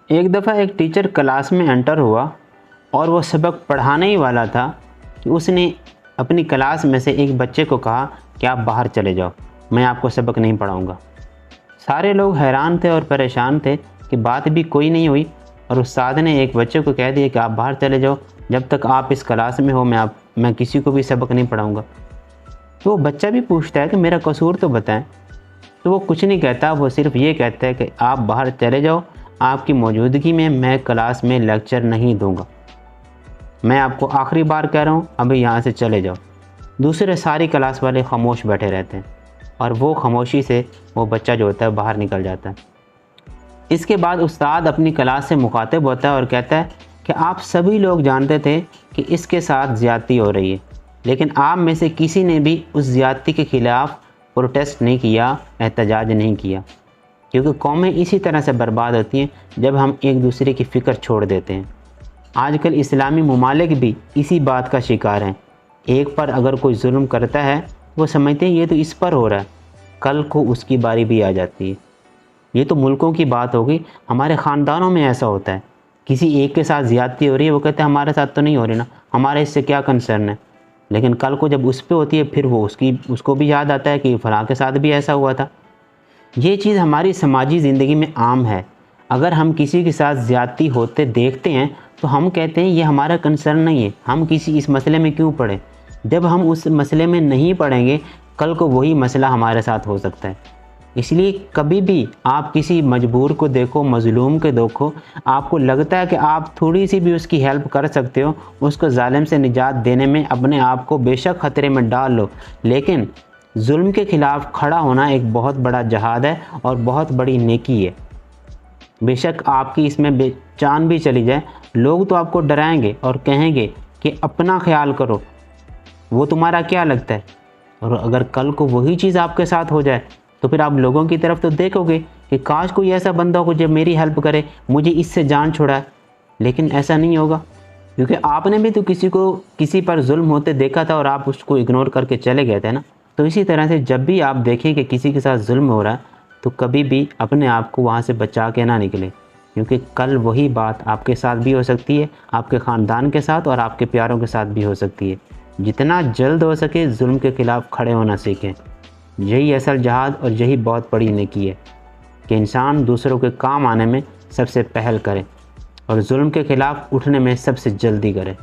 ایک دفعہ ایک ٹیچر کلاس میں انٹر ہوا اور وہ سبق پڑھانے ہی والا تھا کہ اس نے اپنی کلاس میں سے ایک بچے کو کہا کہ آپ باہر چلے جاؤ، میں آپ کو سبق نہیں پڑھاؤں گا۔ سارے لوگ حیران تھے اور پریشان تھے کہ بات بھی کوئی نہیں ہوئی، اور استاد نے ایک بچے کو کہہ دیا کہ آپ باہر چلے جاؤ، جب تک آپ اس کلاس میں ہو میں کسی کو بھی سبق نہیں پڑھاؤں گا۔ تو وہ بچہ بھی پوچھتا ہے کہ میرا قصور تو بتائیں، تو وہ کچھ نہیں کہتا، وہ صرف یہ کہتا ہے کہ آپ باہر چلے جاؤ، آپ کی موجودگی میں کلاس میں لیکچر نہیں دوں گا، میں آپ کو آخری بار کہہ رہا ہوں، ابھی یہاں سے چلے جاؤ۔ دوسرے ساری کلاس والے خاموش بیٹھے رہتے ہیں اور وہ خاموشی سے وہ بچہ جو ہوتا ہے باہر نکل جاتا ہے۔ اس کے بعد استاد اپنی کلاس سے مخاطب ہوتا ہے اور کہتا ہے کہ آپ سبھی لوگ جانتے تھے کہ اس کے ساتھ زیادتی ہو رہی ہے، لیکن آپ میں سے کسی نے بھی اس زیادتی کے خلاف پروٹیسٹ نہیں کیا، احتجاج نہیں کیا، کیونکہ قومیں اسی طرح سے برباد ہوتی ہیں جب ہم ایک دوسرے کی فکر چھوڑ دیتے ہیں۔ آج کل اسلامی ممالک بھی اسی بات کا شکار ہیں۔ ایک پر اگر کوئی ظلم کرتا ہے وہ سمجھتے ہیں یہ تو اس پر ہو رہا ہے، کل کو اس کی باری بھی آ جاتی ہے۔ یہ تو ملکوں کی بات ہوگی، ہمارے خاندانوں میں ایسا ہوتا ہے، کسی ایک کے ساتھ زیادتی ہو رہی ہے، وہ کہتے ہیں ہمارے ساتھ تو نہیں ہو رہی نا، ہمارے اس سے کیا کنسرن ہے، لیکن کل کو جب اس پہ ہوتی ہے پھر وہ اس کو بھی یاد آتا ہے کہ فلاں کے ساتھ بھی ایسا ہوا تھا۔ یہ چیز ہماری سماجی زندگی میں عام ہے۔ اگر ہم کسی کے ساتھ زیادتی ہوتے دیکھتے ہیں تو ہم کہتے ہیں یہ ہمارا کنسرن نہیں ہے، ہم کسی اس مسئلے میں کیوں پڑیں؟ جب ہم اس مسئلے میں نہیں پڑیں گے کل کو وہی مسئلہ ہمارے ساتھ ہو سکتا ہے۔ اس لیے کبھی بھی آپ کسی مجبور کو دیکھو، مظلوم کے دیکھو، آپ کو لگتا ہے کہ آپ تھوڑی سی بھی اس کی ہیلپ کر سکتے ہو، اس کو ظالم سے نجات دینے میں اپنے آپ کو بے شک خطرے میں ڈال لو، لیکن ظلم کے خلاف کھڑا ہونا ایک بہت بڑا جہاد ہے اور بہت بڑی نیکی ہے۔ بے شک آپ کی اس میں جان بھی چلی جائے، لوگ تو آپ کو ڈرائیں گے اور کہیں گے کہ اپنا خیال کرو، وہ تمہارا کیا لگتا ہے؟ اور اگر کل کو وہی چیز آپ کے ساتھ ہو جائے تو پھر آپ لوگوں کی طرف تو دیکھو گے کہ کاش کوئی ایسا بندہ ہو جو میری ہیلپ کرے، مجھے اس سے جان چھڑائے، لیکن ایسا نہیں ہوگا، کیونکہ آپ نے بھی تو کسی پر ظلم ہوتے دیکھا تھا اور آپ اس کو اگنور کر کے چلے گئے تھے نا۔ تو اسی طرح سے جب بھی آپ دیکھیں کہ کسی کے ساتھ ظلم ہو رہا ہے تو کبھی بھی اپنے آپ کو وہاں سے بچا کے نہ نکلے، کیونکہ کل وہی بات آپ کے ساتھ بھی ہو سکتی ہے، آپ کے خاندان کے ساتھ اور آپ کے پیاروں کے ساتھ بھی ہو سکتی ہے۔ جتنا جلد ہو سکے ظلم کے خلاف کھڑے ہونا سیکھیں، یہی اصل جہاد اور یہی بہت بڑی نیکی ہے کہ انسان دوسروں کے کام آنے میں سب سے پہل کرے اور ظلم کے خلاف اٹھنے میں سب سے جلدی کرے۔